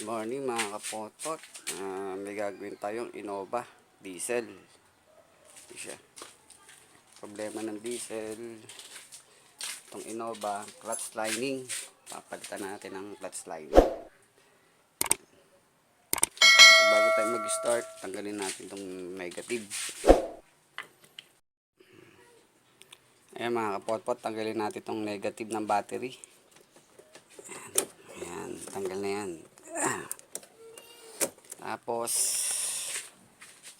Morning mga kapotot. May gagawin tayong Innova diesel. Ito siya. Problema ng diesel, itong Innova clutch lining. Papalitan natin ang clutch lining. So, bago tayo mag-start, tanggalin natin itong negative. Ayan mga kapotot, tanggalin natin itong negative ng battery. Ayan, tanggal na yan. Tapos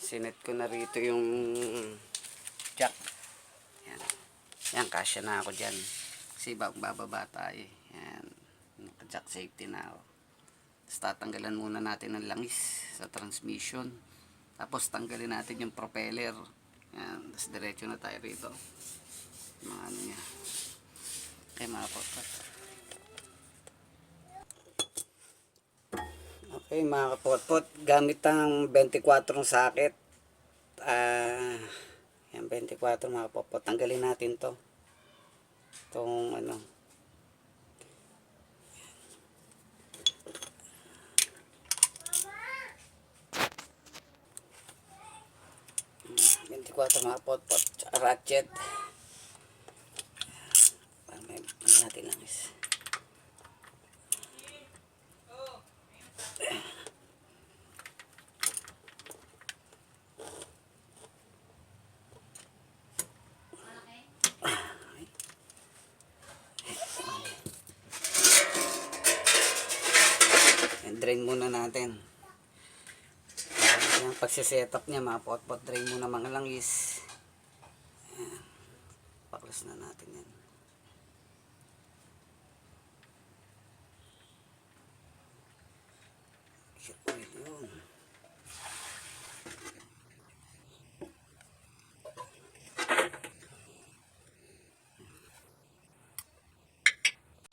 sinet ko na rito yung jack. Yan. Yan, kasya na ako dyan. Kasi bababa tayo. Yan. Jack safety na ako. Tapos tatanggalan muna natin ng langis sa transmission. Tapos tanggalin natin yung propeller. Yan. Tapos diretso na tayo rito. Mga ano niya. Okay mga kapotpot. Okay mga kapotpot. Gamit ang 24 socket. Yan 24 mga kapotpot. Tanggalin natin to. Itong ano. 24 mga potpot. Tsaka ratchet. May natin langis. Drain muna natin. Yung pagsisetup niya mga potpot, drain muna mga langis. Ayan. Paklas na natin yan. Yun.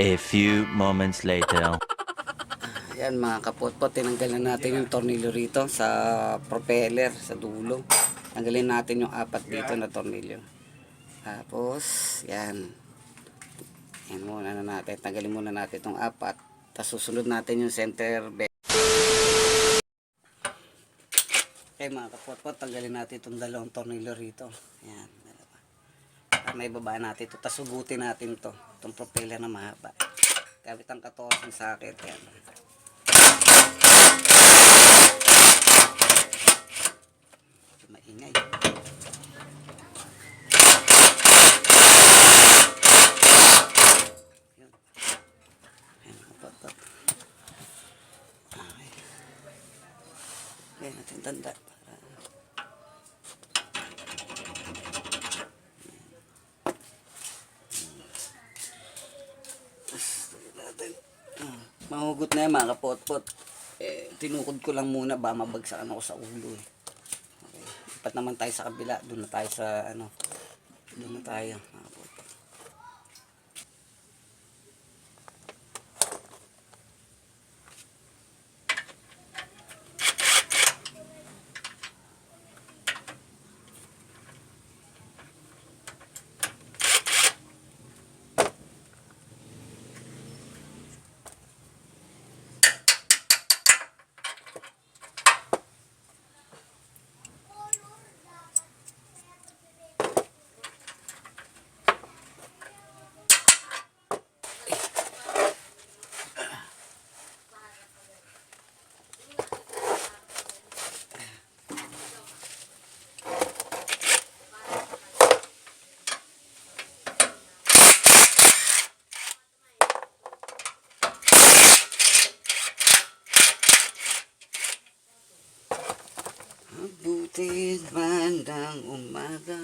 A few moments later. Ayan mga kapotpot, tinanggalan natin yung tornilyo rito sa propeller, sa dulo. Tanggalin natin yung 4 dito na tornilyo. Tapos, yan. Yan muna na natin. Tanggalin muna natin itong 4. Tapos susunod natin yung center bevel. Okay mga kapotpot, tanggalin natin itong 2 tornilyo rito. Yan. May baba natin ito. Tapos sugutin natin ito. Itong propeller na mahaba. Gamit ang 14 socket. Yan. Maingay. Yun. Ayan, kapatid. Okay. Ayan natin tanda. Mahugot na yan mga kapotpot. Tinukod ko lang muna ba mabagsakan ako sa ulo eh. Okay. Lipat naman tayo sa kabila. Doon na tayo sa ano. Doon na tayo mga kapotpot. Mabuti bandang umaga.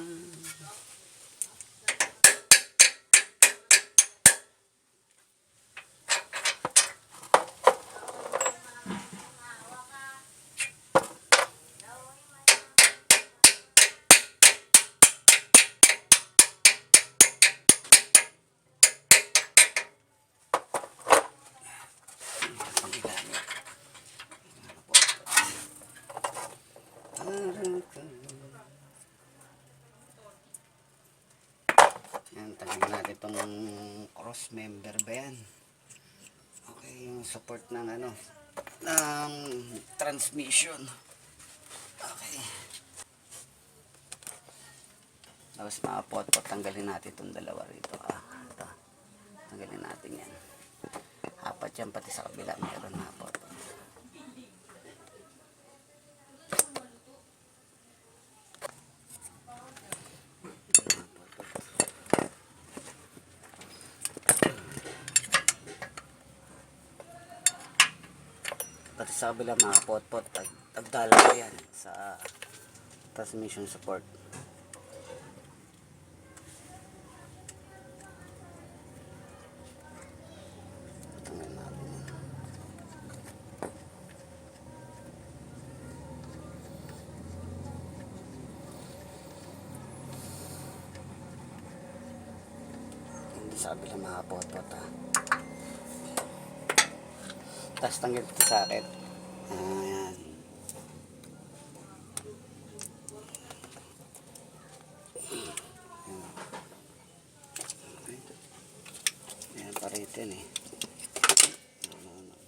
Yan, tanggalin natin itong cross member ba yan. Okay, yung support ng ano, ng transmission. Okay. Tapos mga pot-pot, tanggalin natin itong dalawa rito. Ito. Tanggalin natin yan. Apat yan, pati sa kabila meron mga pot-pot. Pati sa kabila mga pot-pot, tagdala ko yan sa transmission support. Tanggalin natin yan. Hindi sa kabila mga pot-pot ha. Tapos tanggal ito sa akin. Ayan. Ayan pa rito yun eh.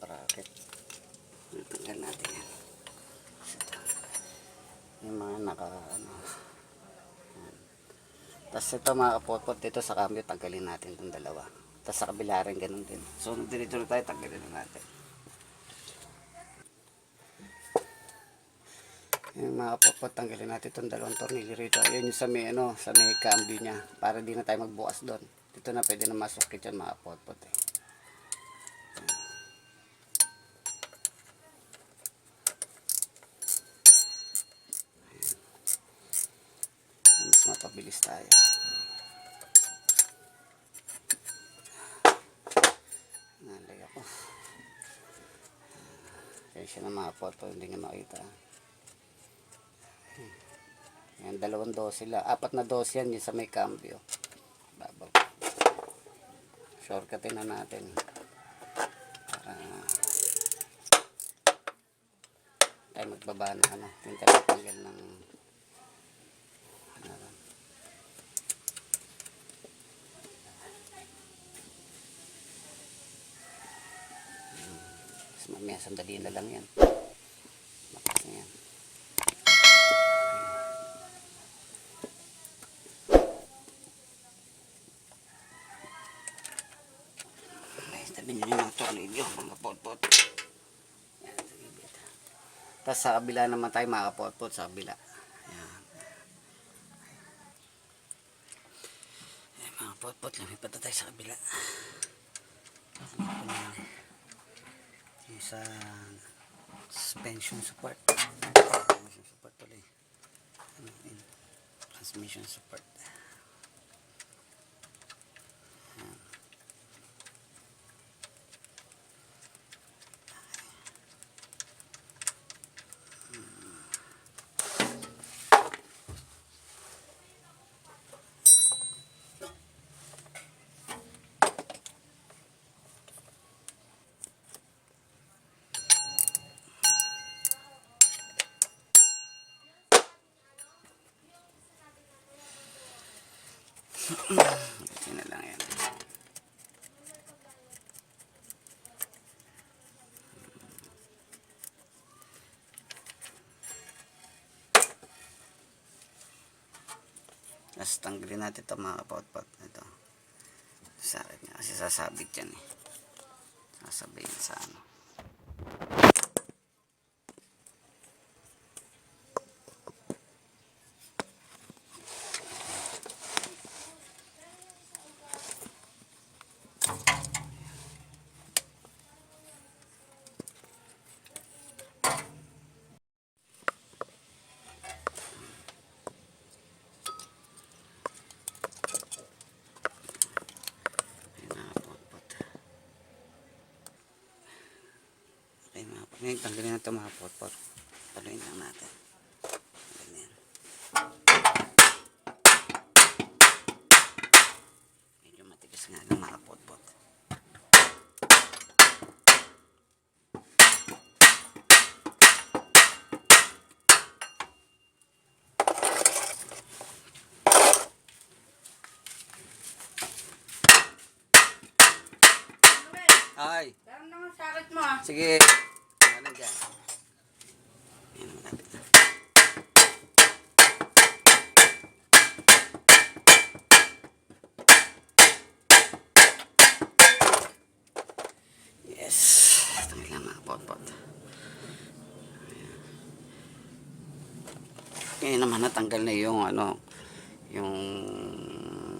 Bracket. Tanggal natin yan. Yung mga ano. Tapos ito mga kapot-pot dito sa cambio, tanggalin natin itong dalawa. Tapos sa kabila rin ganun din. So dito tayo, tanggalin na natin. Yung mga kapot-pot, tanggalin natin itong dalawang tornilyo rito. Ayun yung sa may, sa may cambio niya. Para di na tayo magbukas doon. Dito na pwede na masukit yan mga kapot-pot eh. Mas mapabilis tayo. Nalay ako. Kaya siya na mga photo, hindi niya makita. Yan, 2 dose sila. 4 na dose yan, yung sa may cambio. Babaw. Shortcutin na natin. Para tayo magbaba na Yung tatanggal ng mamaya sandali na lang yan. Makas na yan. Okay, tabi nyo yung mga tornilyo, mga pot-pot. Tapos sa kabila naman tayo mga pot-pot, sa kabila. Ayan. Ayan mga pot-pot, lumipat na tayo sa kabila. Sa suspension support. Suspension support tuloy. Transmission support. Ito na lang yan. Tapos tanggalin natin ito mga kapot-pot. Ito. Sakit niya kasi sasabit yan eh. Sasabihin sa ano. Ngayon, tanggalin na ito mga pot-pot. Paluin lang natin. Ganyan. Medyo matigas nga ng mga pot-pot. Ay! Parang naman sakit mo ah. Sige. na dyan. Ayan naman natin. Yes. Ito lang mga pot-pot. Ngayon naman natanggal na yung ano, yung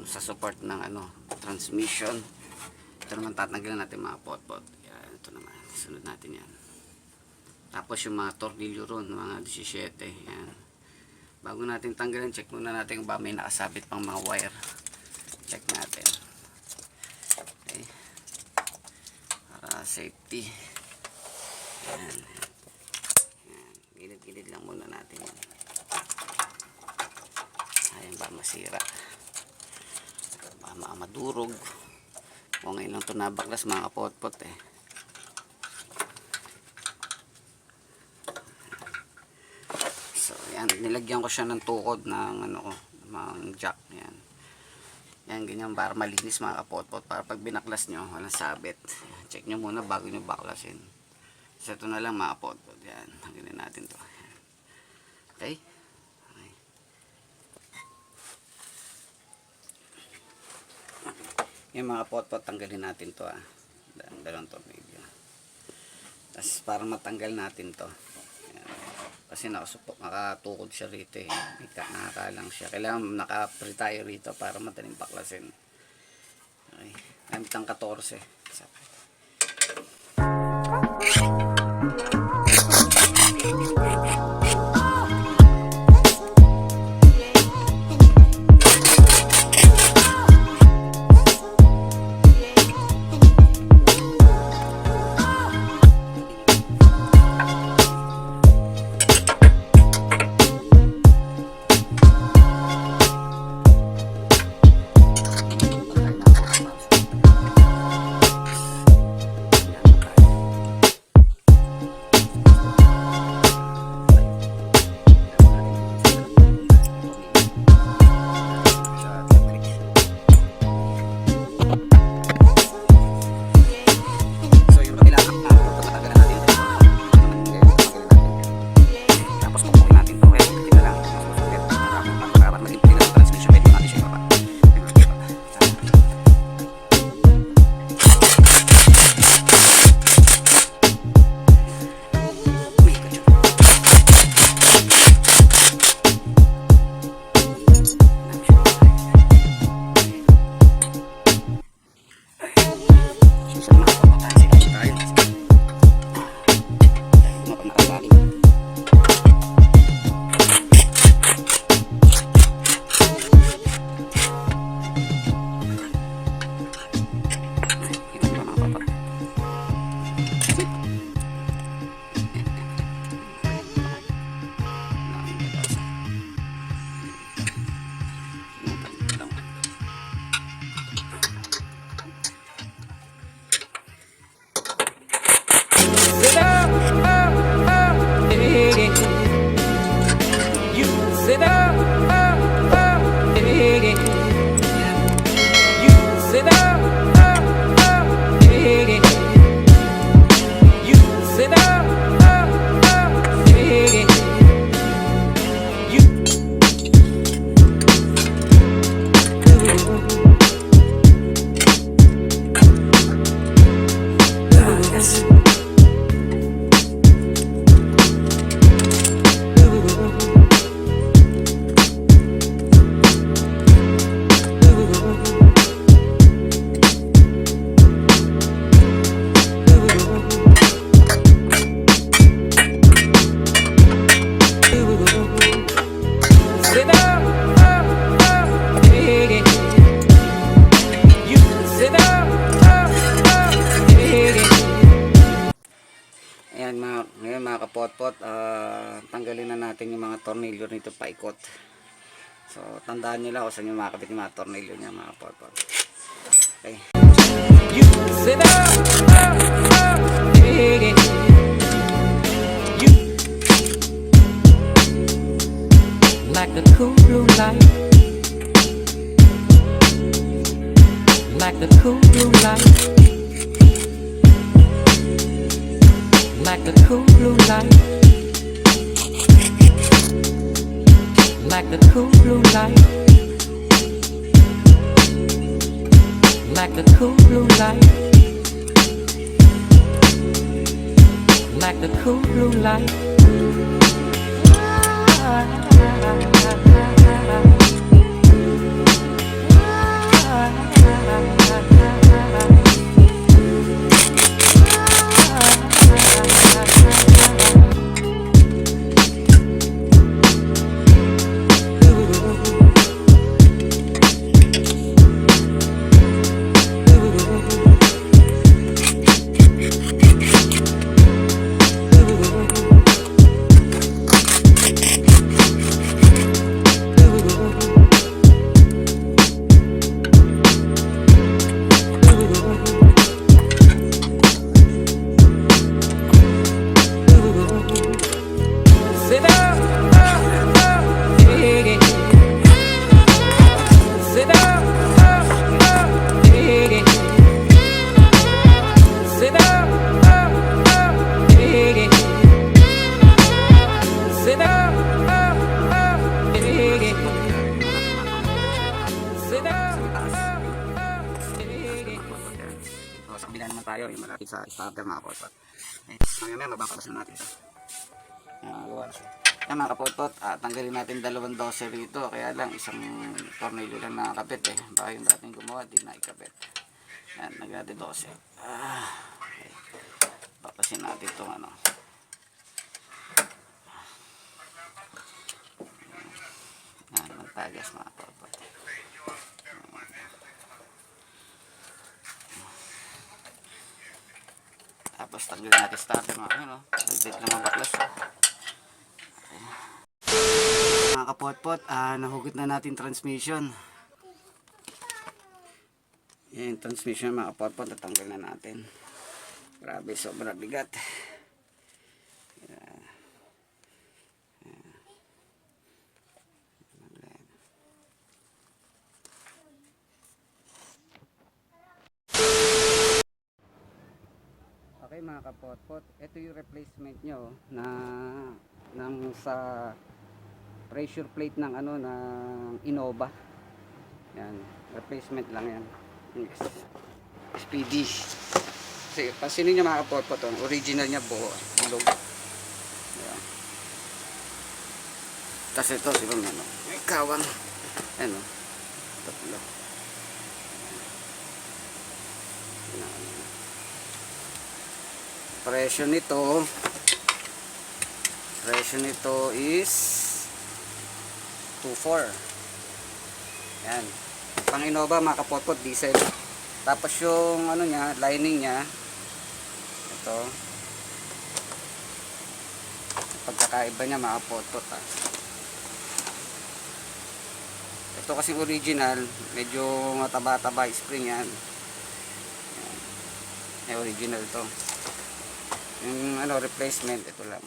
sa support ng ano, transmission. Ito naman tatanggalin natin mga pot-pot. Yan, ito naman. Sunod natin yan. Tapos yung mga tornilyo ron, mga 17. Yan. Bago natin tanggalin, check muna natin kung ba may nakasabit pang mga wire. Check natin. Okay. Para safety. Yan. Yan. Gilid-gilid lang muna natin yan. Ayan ba masira. Ba madurog. O ngayon lang ito nabaklas mga kapot-pot eh. So yan, nilagyan ko siya ng tukod ng ano ko, ng jack. Yan. Yan ganyan para malinis mga kapot-pot. Para pag binaklas nyo, walang sabit. Check nyo muna bago nyo baklasin. So ito na lang mga kapot-pot. Yan, tanggalin natin to. Okay. Yung mga pot-pot tanggalin natin to dalawang tornilyo. Tapos para matanggal natin to. Ayan. Kasi nakatukod siya rito eh. Nakakalang siya. Kailangan naka-free tayo rito para madaling baklasin. Okay. Gamit ang 14. Ngayon mga kapot-pot, tanggalin na natin yung mga tornilyo nito paikot. So tandaan nyo lang kung saan yung makakabit yung mga tornilyo niya mga kapot-pot. Okay. Like the cool blue light, like the cool blue light, like like a cool blue light, like a cool blue light, like a cool blue light, like a cool blue light. Sit down, yeah. Sit down, yeah. Sit down, yeah. Sit down, yeah. Sit down, So, sa kabila naman tayo, yung malapit sa starter mga kapotpot. Okay, ngayon mabakalas na natin ito. Yan mga kapotpot, tanggalin natin 2 dose rito, kaya lang isang tornilyo lang nakakabit baka yung dating gumawa di na ikabit. Yan, nagdati 12. Okay. Bakasin natin itong ano. Yan, magtagas mga kapotpot. Tapos tanggalin natin starter mga ano, dagdag na mabaklas. Mga kapotpot, nahugot na natin transmission. Yan, transmission mga kapotpot, natanggal na natin. Grabe, sobrang bigat. Yan. Okay mga kapotpot, ito yung replacement nyo na ng sa pressure plate ng ano ng Innova. Yan, replacement lang yan. SPD. Kasi pasinin niyo mga kapotpot, original niya buo, bilog. Yan. Tapos ito siguro ano, may kawang ano, tatlo. Presyo nito is 2.4. Yan, pang Innova mga kapotpot, diesel. Tapos yung ano niya, lining niya ito, pagkakaiba niya mga kapotpot ito kasi original, medyo mataba-taba spring yan. Yan, original to. Yung ano, replacement, ito lang.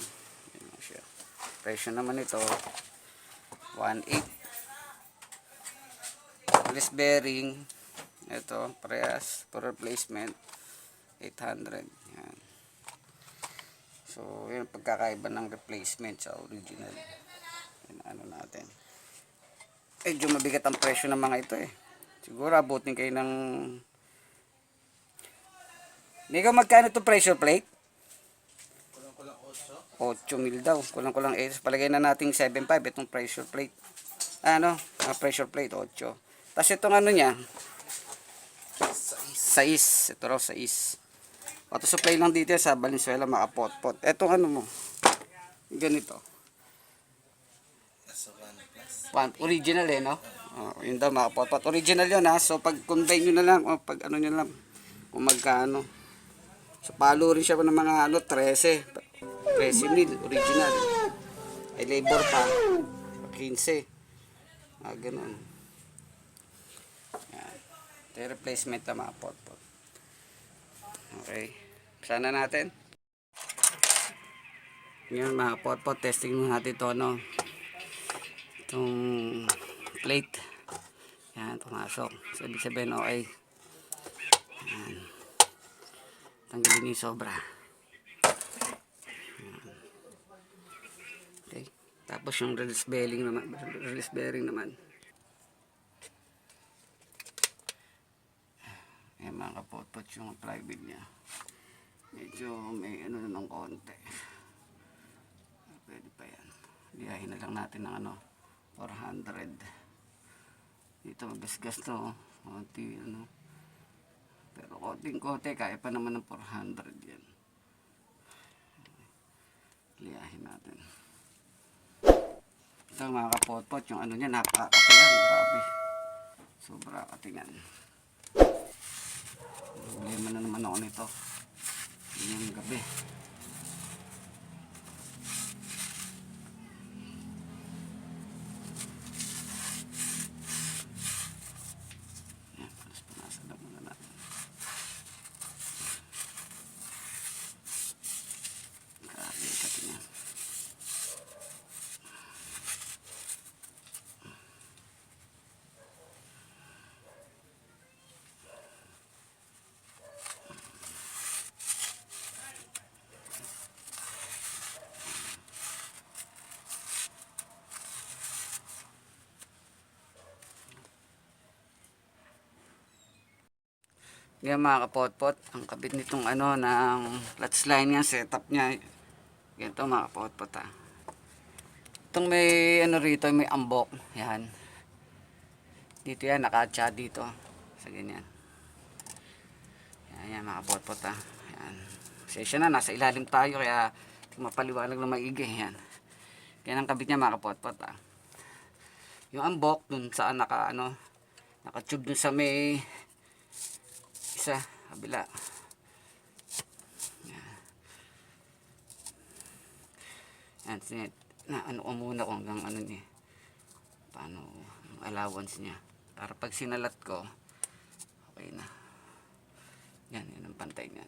Yan siya. Presyo naman ito 1.8. Release bearing ito, parehas, to replacement 800. Yan. So, yun pagkakaiba ng replacement sa original. Yan, ano natin. Medyo mabigat ang presyo ng mga ito Siguro abutin kayo ng Mega, magkano itong pressure plate? 8,000 daw. Kulang-kulang 8. Palagay na natin 7.5 itong pressure plate. Ano? Pressure plate 8. Tapos itong ano niya? 6. Ito raw 6. Auto supply lang dito sa Valenzuela mga potpot. Etong ano mo? Ganito. Original no? Yun daw mga potpot. Original yun So pag convey nyo na lang o pag ano nyo lang kung magkano. So palo rin siya ng mga ano 13 mil original. Ay labor pa 15. Ganun. Yan. Ito yung replacement na mga potpot. Okay. Sana natin. Ngayon mga potpot, testing natin ito itong plate. Yan, pumasok. So ibig sabihin okay. Yan. Tanggalin yung sobra. Okay. Tapos yung release bearing naman. Ayan mga kapotpot yung flywheel niya. Medyo may ano na ng konti. Pwede pa yan. Liyahin na lang natin ng 400. Dito magasgas to. Konti Pero konting-konti kaya pa naman ng 400 yan. Liyahin natin. Ito mga kapotpot, yung niya, napakakatingan. Grabe. Sobra katingan. Problema na naman ako nito. Yung gabi. Yan, punas-punasan lang muna natin. Grabe katingan. Yan mga kapotpot, ang kabit nitong ng clutch line niya, setup niya. Ganito mga kapotpot ha. Itong may rito, may ambok. Yan. Dito yan, nakatsa dito. Sa ganyan. Yan mga kapotpot ha. Yan. Session na, nasa ilalim tayo kaya mapaliwanag na maigi. Yan. Yan ang kabit niya mga kapotpot ha. Yung ambok, dun saan naka-tube dun sa may isa, kabila. Yan, muna kung hanggang niya. Paano yung allowance niya. Para pag sinalat ko, okay na. Yan ang pantay niyan.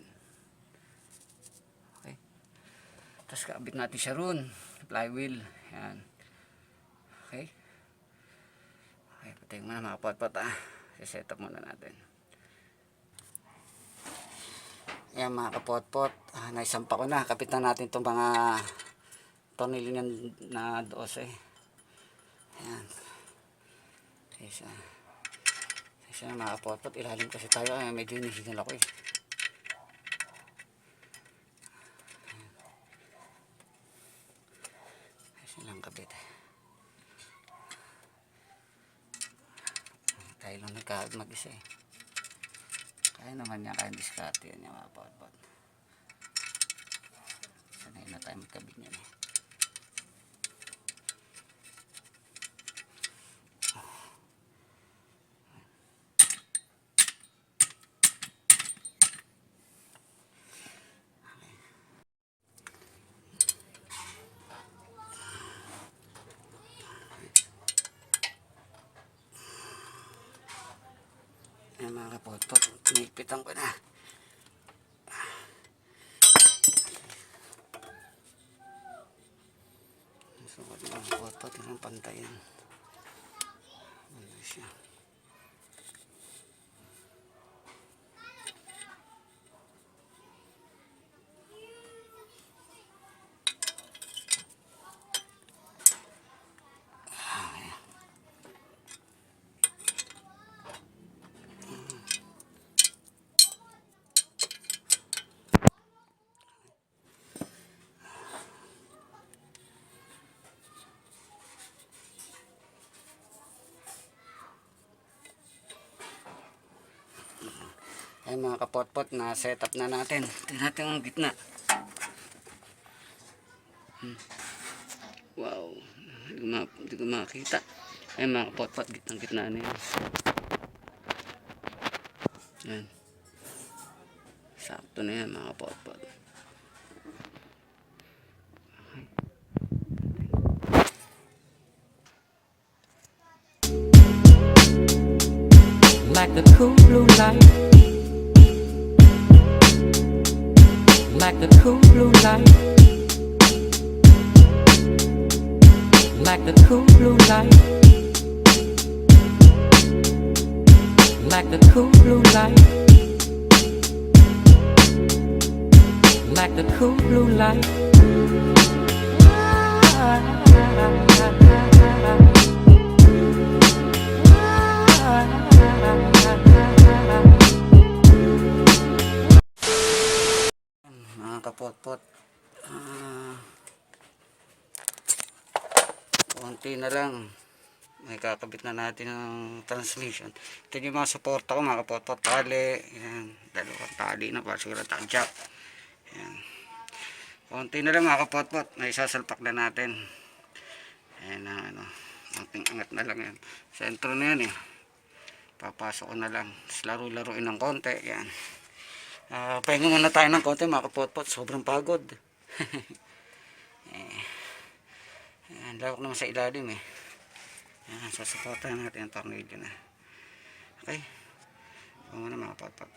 Okay. Tapos kaabit natin siya ron. Flywheel. Yan. Okay. Okay, patayin muna mga pot-pot ha. Set up muna natin. Yan mga kapot-pot, naisampa ko na. Kapitan natin itong mga tornilyo na 12. Yan. Kaysa mga kapot-pot, ilalim kasi tayo. Medyo inihingal ako eh. Kaysa lang kabit eh. Tayo lang nagkahag mag-isa eh. Kaya naman niya, kaya diskarte yan yung mga pot-pot. Sanay na tayo magkabit niyan eh. Yan mga kapot-pot, pinigpitan ko na. So, mga kapot-pot, yung pantayan. Ano siya. Ay mga kapot-pot, na setup na natin. Tingnan natin ang gitna. Wow, hindi ko makita. Ay mga kapot-pot, gitna na yan. Yan. Sakto na yan mga kapot-pot. Like the cool blue light, like the cool blue light, like the cool blue light, like the cool blue light, like the cool blue light. Mga kapot-pot, konti na lang may kakabit na natin ng transmission. Ito yung mga suporta ko mga kapot-pot, tali, yan, dalawang tali na para siguro jack. Yan, konti na lang mga kapot-pot, may sasalpak na natin. Ayan na, ano, konting angat na lang yan, sentro na yan eh, papasok ko na lang, laro-laruin ng konti. Yan, pahinga muna tayo ng konti mga kapot-pot, sobrang pagod. Ayan, lawak naman sa ilalim eh. Ayan, sasuportahan natin ang tornilyo na. Okay, ito muna mga kapot-pot.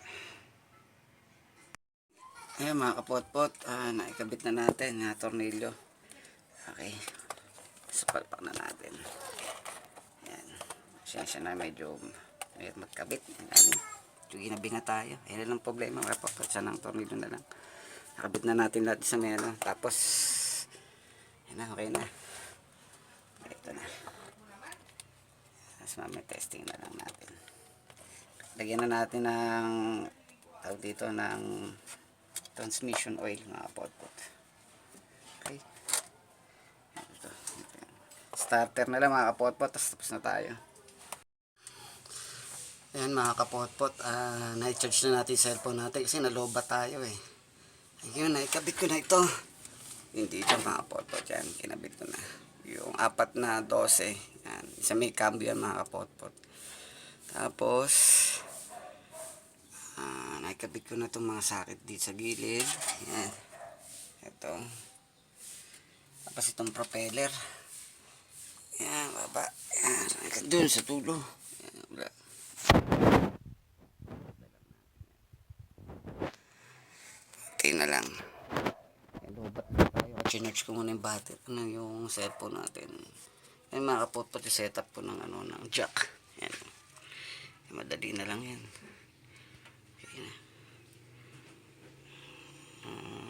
Ayan mga kapot-pot, naikabit na natin yung tornilyo. Okay, sapalpak na natin. Ayan, siya na medyo magkabit. Ayan, ginabi na tayo. Ayan lang problema, mapapatsa ng tornilyo na lang. Nakabit na natin lahat sa meno. Tapos ayan na, okay na. Ito na. Tapos mamaya testing na lang natin. Lagyan na natin ng tawag dito ng transmission oil mga kapot-pot. Okay, ito. Starter na lang mga kapot-pot, tapos na tayo. Ayan mga kapot-pot, na-charge na natin yung cellphone natin kasi naloba tayo eh. Ayun, naikabit ko na ito. Hindi dyan mga kapot-pot, yan, kinabit ko na yung 4 na 12. Yan, isa may cambio yan mga kapot-pot. Tapos naikabit ko na itong mga sakit dito sa gilid. Yan, ito. Tapos itong propeller, yan, baba, yan, doon sa tulo. Yan, wala. Okay na lang. Lobat na tayo. Chinarge ko muna yung battery, yung cellphone natin. Yan mga kapot-pot, yung setup ko ng ng jack. Yan. Madali na lang yan. Okay na.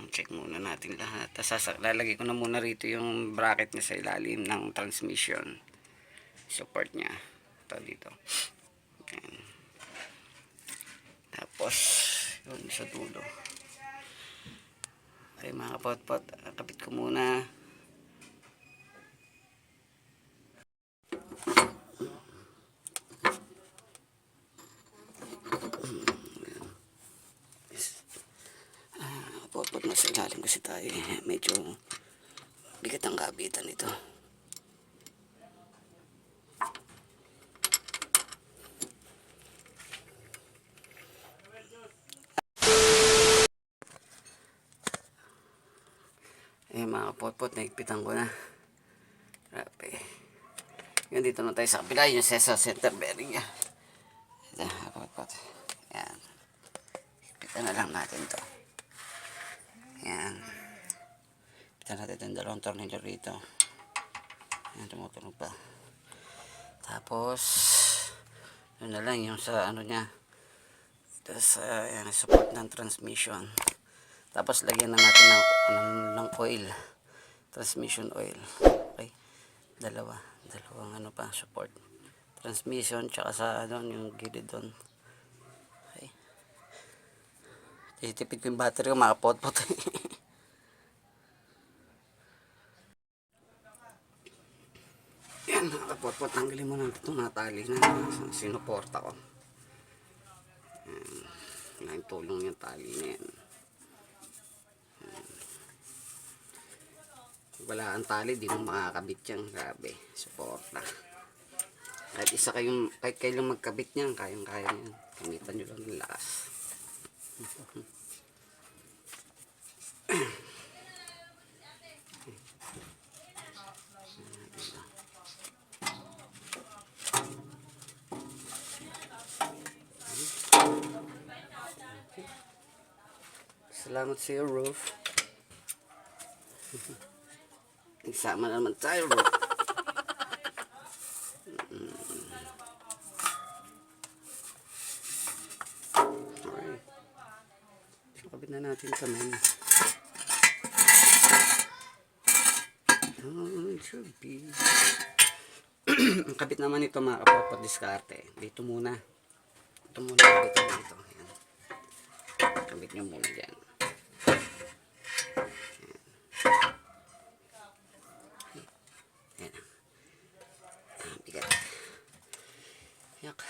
Check muna natin lahat. Tapos lalagay ko na muna rito yung bracket niya sa ilalim ng transmission. Support niya. Ito dito. Yan. Tapos yun sa dulo. Okay mga kapot-pot, kapit ko muna. Kapot-pot, nasa ilalim kasi tayo. Medyo bigat ang kabitan nito. Mga kapot-pot, naigpitan ko na. Grabe. Yun, dito na tayo sa kabila. Yung sa center bearing niya. Ito, kapot-pot. Yan. Igpitan na lang natin to. Yan. Igpitan natin itong dalawang tornilyo rito. Yan, tumutunog pa. Tapos yun na lang yung sa niya. Ito sa support ng transmission. Tapos lagyan na natin ng oil, transmission oil. Okay, dalawang pa support, transmission tsaka sa yung gilid doon. Okay, titipid ko yung battery ko mga kapot-pot. Yan mga kapot-pot, tanggalin mo na itong natali na sinuporta ko. Yan, tulong yung tali na yan. Wala ang tali, di mo makakabit yan. Grabe, suporta. Kahit kayo lang magkabit niyan, kayang-kaya niyan. Gamitan nyo lang ng lakas. Salamat sa iyo, Rolf. Nagsama naman tayo, bro. Alright. So, kabit na natin sa men. It should be. Ang kabit naman ito mga kapapad diskarte. Dito muna. Ito muna kabit ko dito. Ayan. Kabit nyo muna dyan. Ayan. Ayan. Bigat. Yak.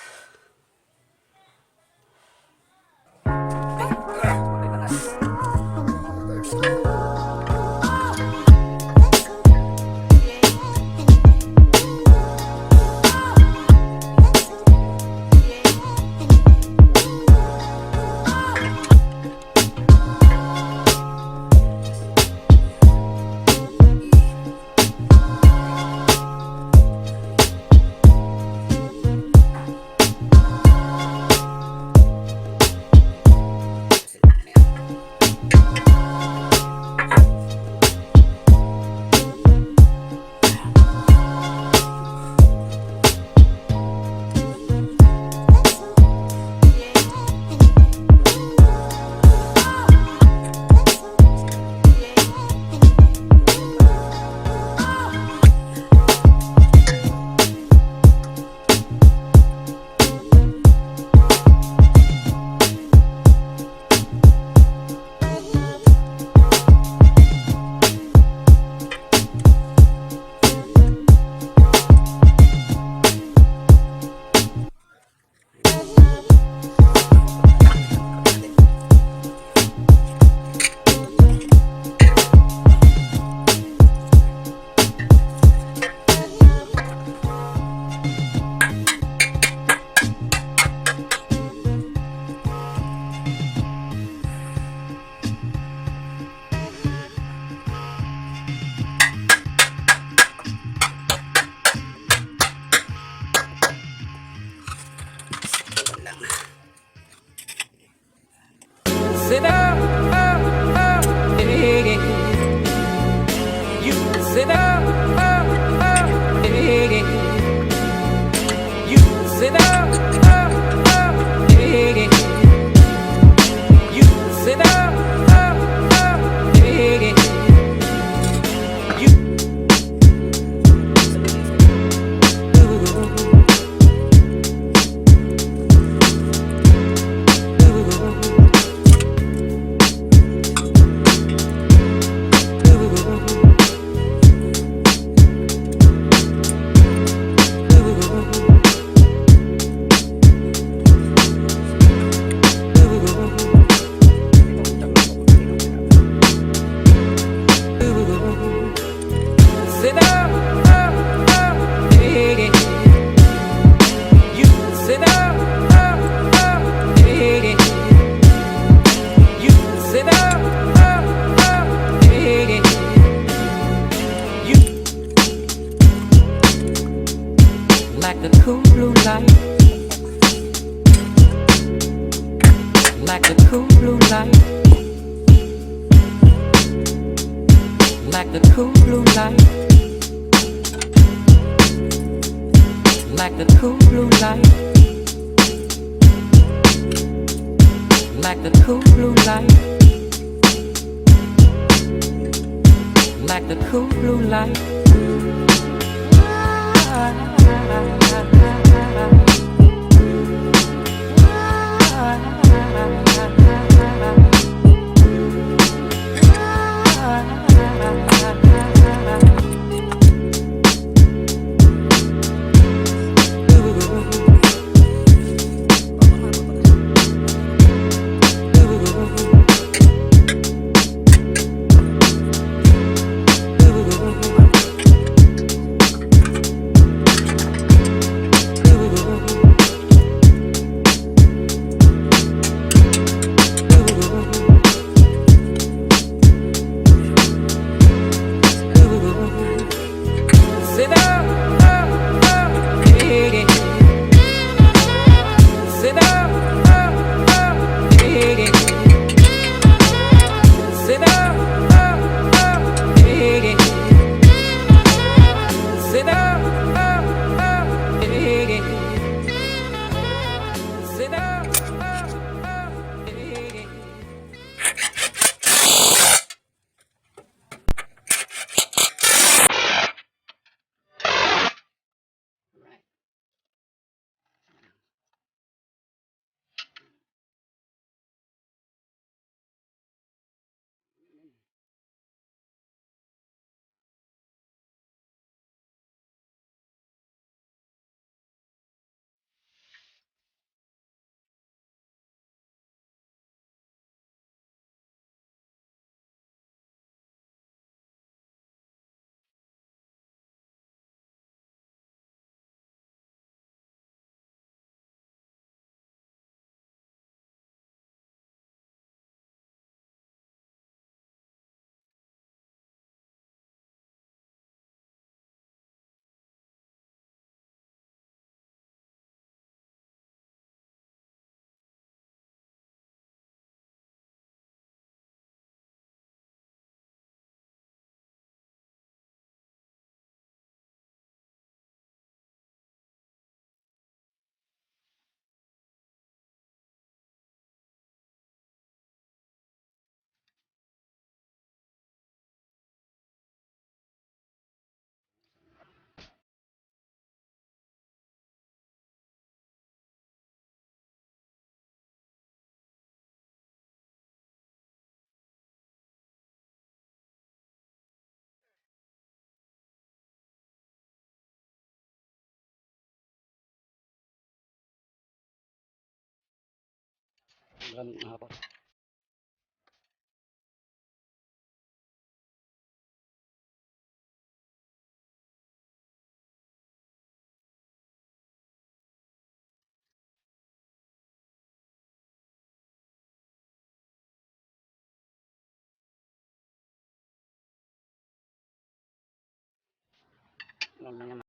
Sit up, yeah. You sit up, yeah. You sit up, yeah. You sit up, yeah. Sit up, yeah. You sit up, yeah. You sit up, yeah. You like the cool blue light, like the cool blue light, like the cool blue light, like the cool blue light, like the cool blue light, like the cool blue light. Maraming hapon. Mamaya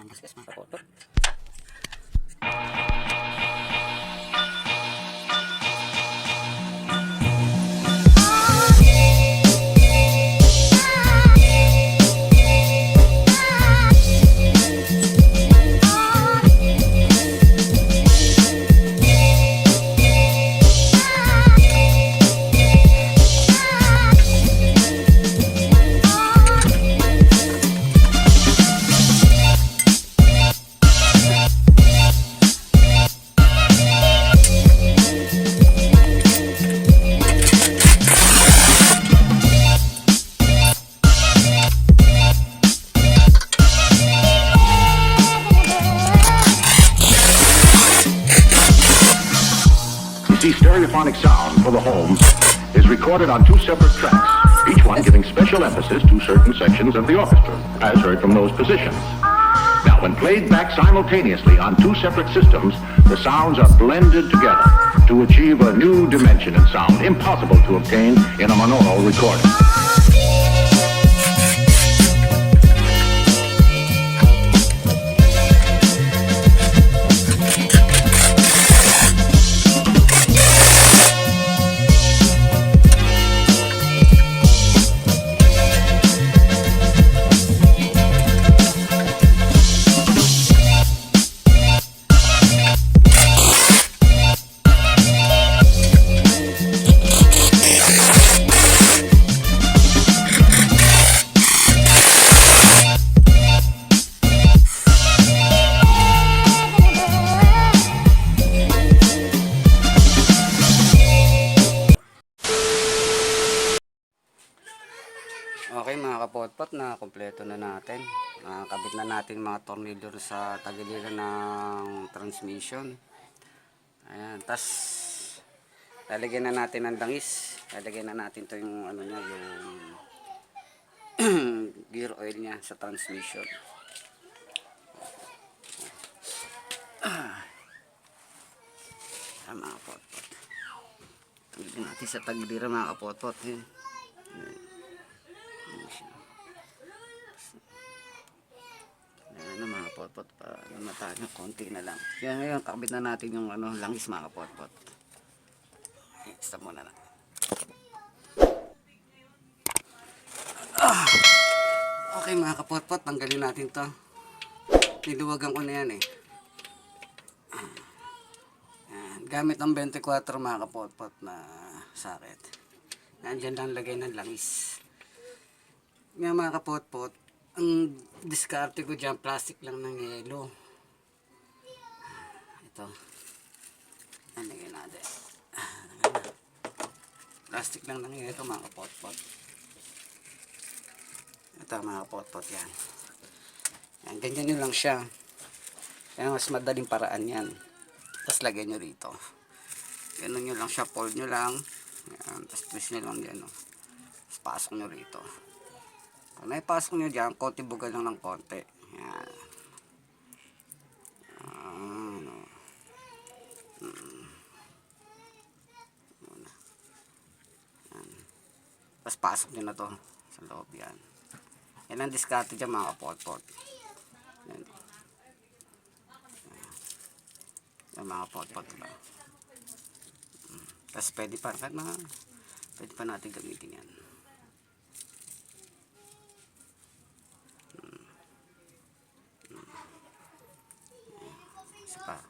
mas mga kapoto. See, stereophonic sound for the home is recorded on two separate tracks, each one giving special emphasis to certain sections of the orchestra, as heard from those positions. Now, when played back simultaneously on two separate systems, the sounds are blended together to achieve a new dimension in sound, impossible to obtain in a monaural recording. na, kompleto na natin. Nakakabit na natin mga tornilyo sa tagiliran ng transmission. Ayan, tas lalagyan na natin ng langis. Lalagyan na natin to yung ano niya, yung gear oil niya sa transmission. Mga kapotpot. Lalagyan natin sa tagiliran mga kapotpot. Ayan. Ayan na mga kapotpot, pa namatahan na konti na lang. Kaya ngayon kakabit na natin yung ano, langis mga kapotpot. Stop muna na. Okay mga kapotpot, tanggalin natin to. Niluwagan ko na yan eh. Ayan, gamit ang 24 mga kapotpot na socket. Nandyan lang lagay ng langis. Ngayon mga kapotpot, ang diskarte ko dyan, plastic lang ng yelo. Ito. Nalagay natin. Plastic lang ng yelo mga kapotpot. Ito mga kapotpot yan. Yan, ganyan nyo lang siya. Yan, mas madaling paraan yan. Tapos lagay nyo rito. Ganun nyo lang siya, fold nyo lang. Yan, tapos twist nyo lang dyan. Oh. Tapos pasok nyo rito. Kung naipasok nyo dyan, konti bugal lang ng konti. Yan. Tapos pasok nyo na to sa loob yan. Yan ang diskarte dyan mga kapotpot. Yan. Yan mga kapotpot. Tapos pwede pa natin gamitin yan. Isa pa.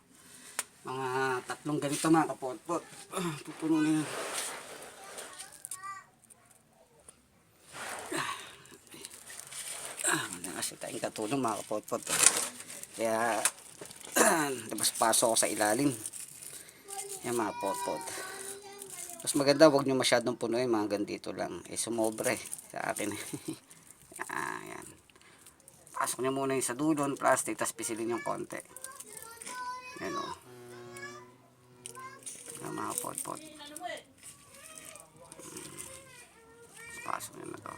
Mga tatlong ganito mga kapotpot. Pupuno na yan. Kasi tayong katulong mga kapotpot. Kaya labas paso ako sa ilalim. Yan mga potpot. Mas maganda wag nyo masyadong punuin, mga gandito lang. Sumobre sa akin. Ayan. Pasok nyo muna yung sa dulo ng plastic, tapos pisilin yung konti. Yan o. Yan mga potpot. Pasok nyo na to.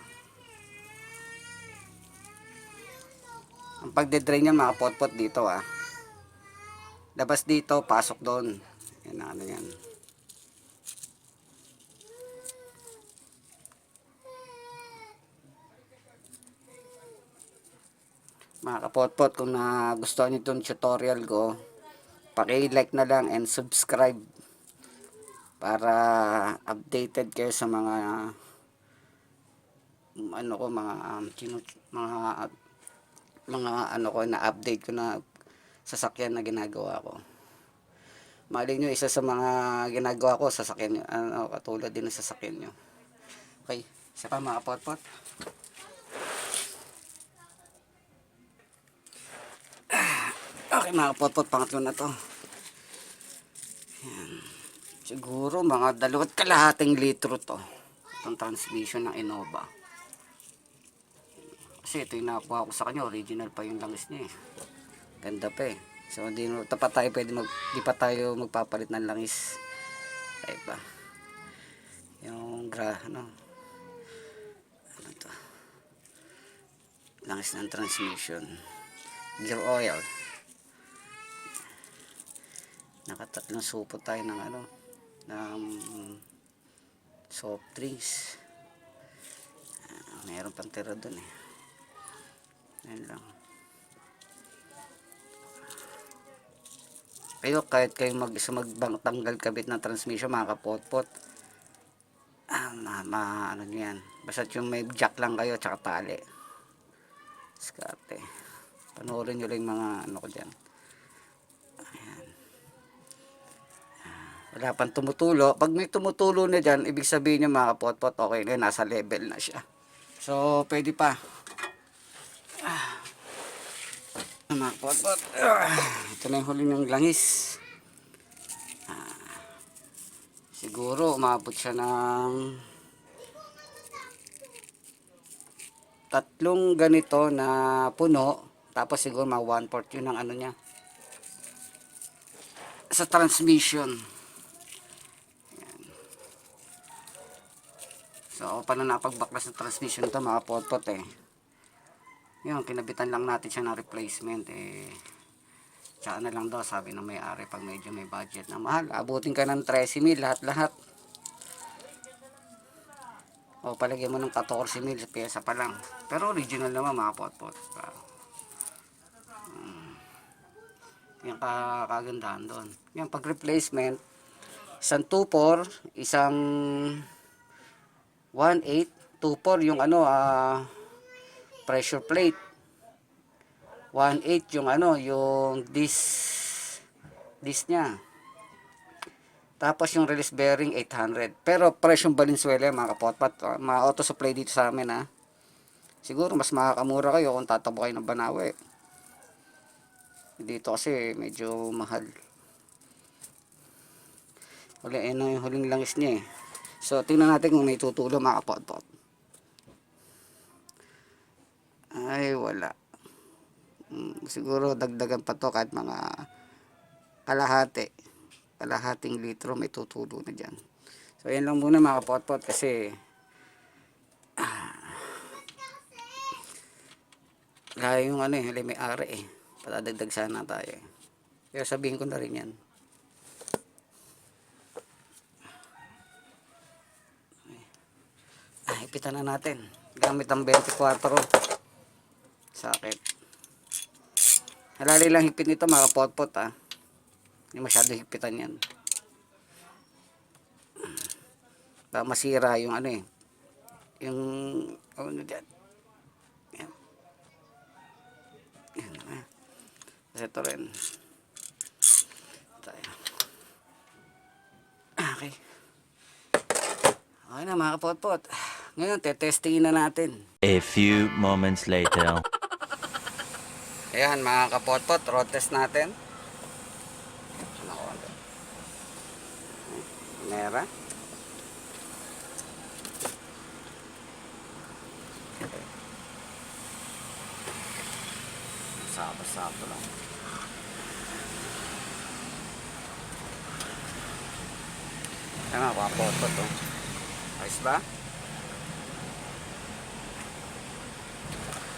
Ang pagde-drain niya mga potpot dito labas dito, pasok doon. Yan ang ano yan. Mga kapotpot, kung nagustuhan niyo itong tutorial ko, paki-like na lang and subscribe para updated kayo sa mga ano ko, mga ano ko na update ko na sasakyan na ginagawa ko. Mali nyo, isa sa mga ginagawa ko sasakyan nyo, katulad din ng sasakyan nyo. Okay, isa pa mga potpot. Okay mga potpot, pangatlo na to. Yan. Siguro mga 2.5 litro to, itong transmission ng Innova. Kasi ito yung nakuha ko sa kanya, original pa yung langis niya eh. Ganda pa eh. So di pa tayo magpapalit ng langis. Ay pa. Yung ano to? Langis ng transmission. Gear oil. Nakatatlong supo tayo ng ng soft drinks. Mayroon pang tira dun eh. Yan lang. Pero kahit kayo magtanggal kabit ng transmission mga kapotpot, ano yan. Basta yung may jack lang kayo tsaka tali. Diskarte. Panoorin nyo lang yung mga ano ko dyan. Ayan. Wala pang tumutulo. Pag may tumutulo na dyan, ibig sabihin nyo mga kapotpot, okay na, nasa level na siya. So, pwede pa. Mga potpot. Ito na yung huli ng langis. Siguro umabot siya ng tatlong ganito na puno, tapos siguro mga 1/4 yun ang ano niya sa transmission. Yan. So paano napagbaklas ng transmission to mga potpot yun, kinabitan lang natin siya ng replacement tsaka na lang daw sabi ng may-ari pag medyo may budget na mahal, abutin ka ng 13,000 lahat o palagyan mo ng 14,000 sa pyesa pa lang, pero original naman mga potpot. Yan kagandahan doon. Yan pag replacement, isang 2/4, isang 1/8, 2/4 yung ano pressure plate. 1/8 yung ano, yung disc niya. Tapos yung release bearing 800. Pero presyong Valenzuela mga kapotpat, ma-auto supply dito sa amin Siguro mas makakamura kayo kung tatabo kayo ng Banawe. Dito kasi medyo mahal. Yung huling langis niya So tingnan natin kung may tutulo mga kapotpot. Ay wala. Siguro dagdagan pa to kahit mga kalahating litro may tutulo na dyan. So yan lang muna mga kapotpot kasi kaya yung ano may ari patadagdag sana tayo Pero sabihin ko na rin yan. Ipitan na natin gamit ang 24 sakit. Halali lang hipit nito mga potpot Hindi masyado hipitan yan. Baka masira yung ano yung ano dyan. Yan. Yan Kasi ito rin. Tayo. Okay. Okay na mga kapotpot. Ngayon, tetestingin na natin. A few moments later. Ayan mga kapotpot, road test natin. Mera. Sakto lang. Ayan mga kapotpot. Ayos ba?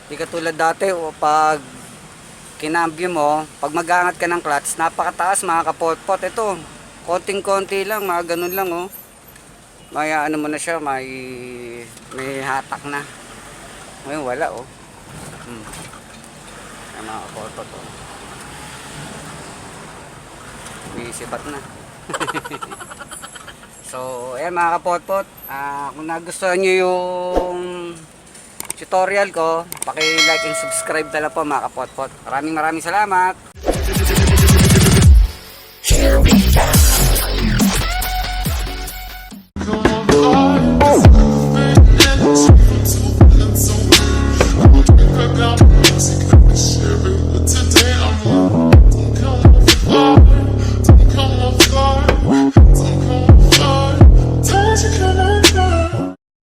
Di katulad dati pag kinambyo mo, pag mag-aangat ka ng clutch, napakataas mga kapotpot. Ito, konting-konti lang, mga ganun lang May ano mo na siya, may hatak na. Ngayon wala Ay mga kapotpot May sibat na. So, ayan mga kapotpot, kung nagustuhan nyo yung tutorial ko, paki-like and subscribe na lang po mga kapotpot. Maraming salamat.